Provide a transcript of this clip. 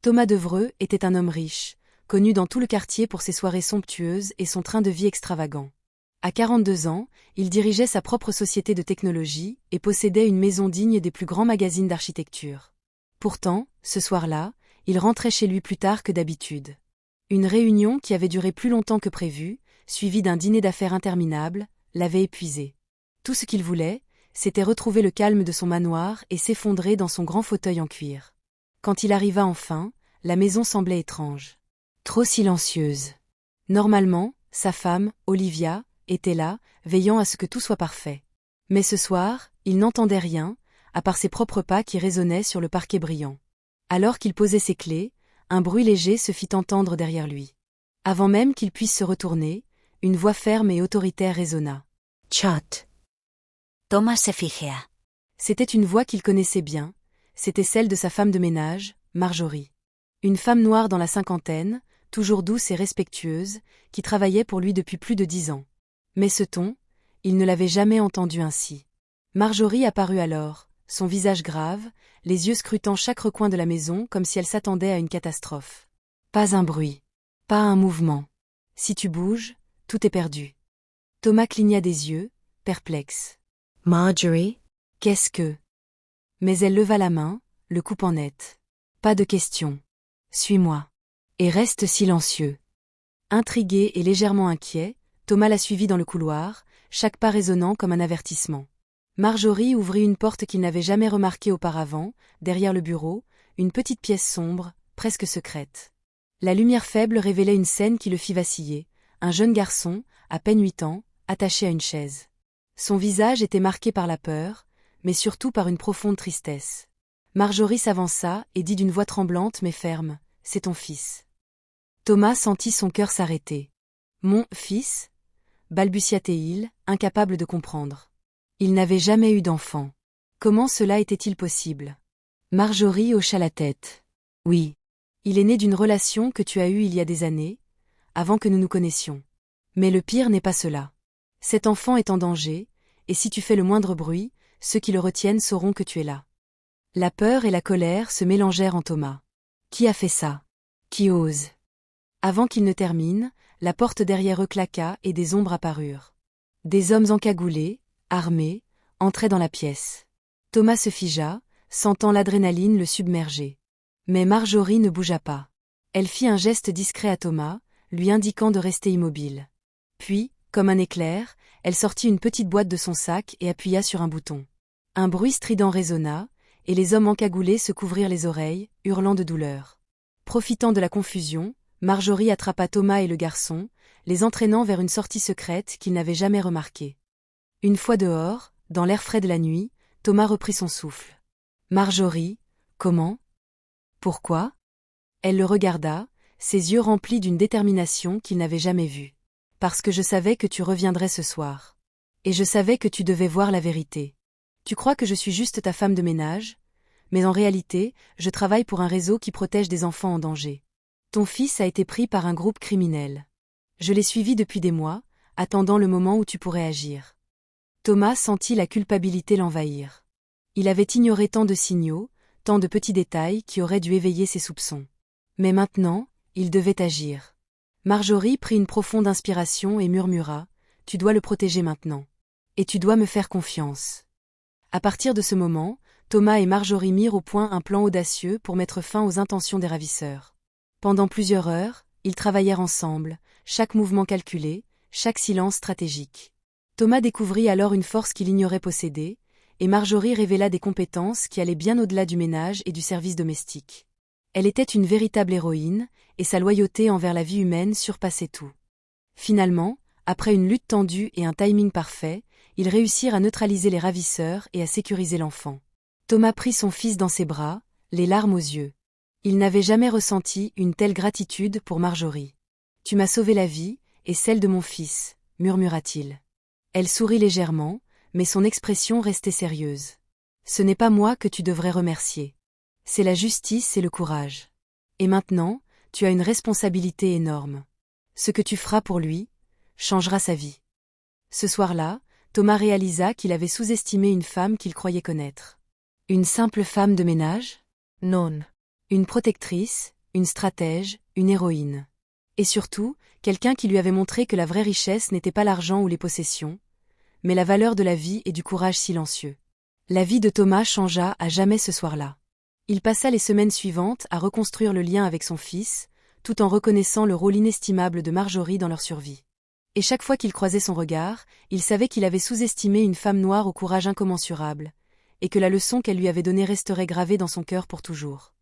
Thomas Devreux était un homme riche, connu dans tout le quartier pour ses soirées somptueuses et son train de vie extravagant. À 42 ans, il dirigeait sa propre société de technologie et possédait une maison digne des plus grands magazines d'architecture. Pourtant, ce soir-là, il rentrait chez lui plus tard que d'habitude. Une réunion qui avait duré plus longtemps que prévu, suivie d'un dîner d'affaires interminable, l'avait épuisé. Tout ce qu'il voulait, c'était retrouver le calme de son manoir et s'effondrer dans son grand fauteuil en cuir. Quand il arriva enfin, la maison semblait étrange. Trop silencieuse. Normalement, sa femme, Olivia, était là, veillant à ce que tout soit parfait. Mais ce soir, il n'entendait rien, à part ses propres pas qui résonnaient sur le parquet brillant. Alors qu'il posait ses clés, un bruit léger se fit entendre derrière lui. Avant même qu'il puisse se retourner, une voix ferme et autoritaire résonna. « Chut !» Thomas se figea. C'était une voix qu'il connaissait bien, c'était celle de sa femme de ménage, Marjorie. Une femme noire dans la cinquantaine, toujours douce et respectueuse, qui travaillait pour lui depuis plus de 10 ans. Mais ce ton, il ne l'avait jamais entendu ainsi. Marjorie apparut alors, son visage grave, les yeux scrutant chaque recoin de la maison comme si elle s'attendait à une catastrophe. Pas un bruit. Pas un mouvement. Si tu bouges, tout est perdu. Thomas cligna des yeux, perplexe. Marjorie, qu'est-ce que... Mais elle leva la main, le coupant net. Pas de question. Suis-moi. Et reste silencieux. Intrigué et légèrement inquiet, Thomas la suivit dans le couloir, chaque pas résonnant comme un avertissement. Marjorie ouvrit une porte qu'il n'avait jamais remarquée auparavant, derrière le bureau, une petite pièce sombre, presque secrète. La lumière faible révélait une scène qui le fit vaciller, un jeune garçon, à peine 8 ans, attaché à une chaise. Son visage était marqué par la peur, mais surtout par une profonde tristesse. Marjorie s'avança et dit d'une voix tremblante mais ferme, « C'est ton fils. » Thomas sentit son cœur s'arrêter. « Mon fils » balbutia-t-il, incapable de comprendre. Il n'avait jamais eu d'enfant. Comment cela était-il possible? Marjorie hocha la tête. « Oui. Il est né d'une relation que tu as eue il y a des années, avant que nous nous connaissions. Mais le pire n'est pas cela. Cet enfant est en danger, et si tu fais le moindre bruit, ceux qui le retiennent sauront que tu es là. » La peur et la colère se mélangèrent en Thomas. Qui a fait ça? Qui ose? Avant qu'il ne termine, la porte derrière eux claqua et des ombres apparurent. Des hommes encagoulés, armés, entraient dans la pièce. Thomas se figea, sentant l'adrénaline le submerger. Mais Marjorie ne bougea pas. Elle fit un geste discret à Thomas, lui indiquant de rester immobile. Puis, comme un éclair, elle sortit une petite boîte de son sac et appuya sur un bouton. Un bruit strident résonna, et les hommes encagoulés se couvrirent les oreilles, hurlant de douleur. Profitant de la confusion, Marjorie attrapa Thomas et le garçon, les entraînant vers une sortie secrète qu'ils n'avaient jamais remarquée. Une fois dehors, dans l'air frais de la nuit, Thomas reprit son souffle. « Marjorie, comment? Pourquoi ?» Elle le regarda, ses yeux remplis d'une détermination qu'il n'avait jamais vue. « Parce que je savais que tu reviendrais ce soir. Et je savais que tu devais voir la vérité. Tu crois que je suis juste ta femme de ménage, mais en réalité, je travaille pour un réseau qui protège des enfants en danger. Ton fils a été pris par un groupe criminel. Je l'ai suivi depuis des mois, attendant le moment où tu pourrais agir. » Thomas sentit la culpabilité l'envahir. Il avait ignoré tant de signaux, tant de petits détails qui auraient dû éveiller ses soupçons. Mais maintenant, il devait agir. Marjorie prit une profonde inspiration et murmura, « Tu dois le protéger maintenant. Et tu dois me faire confiance. » À partir de ce moment, Thomas et Marjorie mirent au point un plan audacieux pour mettre fin aux intentions des ravisseurs. Pendant plusieurs heures, ils travaillèrent ensemble, chaque mouvement calculé, chaque silence stratégique. Thomas découvrit alors une force qu'il ignorait posséder, et Marjorie révéla des compétences qui allaient bien au-delà du ménage et du service domestique. Elle était une véritable héroïne, et sa loyauté envers la vie humaine surpassait tout. Finalement, après une lutte tendue et un timing parfait, ils réussirent à neutraliser les ravisseurs et à sécuriser l'enfant. Thomas prit son fils dans ses bras, les larmes aux yeux. Il n'avait jamais ressenti une telle gratitude pour Marjorie. « Tu m'as sauvé la vie, et celle de mon fils », murmura-t-il. Elle sourit légèrement, mais son expression restait sérieuse. « Ce n'est pas moi que tu devrais remercier. C'est la justice et le courage. Et maintenant, tu as une responsabilité énorme. Ce que tu feras pour lui changera sa vie. » Ce soir-là, Thomas réalisa qu'il avait sous-estimé une femme qu'il croyait connaître. Une simple femme de ménage? Non. Une protectrice, une stratège, une héroïne. Et surtout, quelqu'un qui lui avait montré que la vraie richesse n'était pas l'argent ou les possessions, mais la valeur de la vie et du courage silencieux. La vie de Thomas changea à jamais ce soir-là. Il passa les semaines suivantes à reconstruire le lien avec son fils, tout en reconnaissant le rôle inestimable de Marjorie dans leur survie. Et chaque fois qu'il croisait son regard, il savait qu'il avait sous-estimé une femme noire au courage incommensurable, et que la leçon qu'elle lui avait donnée resterait gravée dans son cœur pour toujours.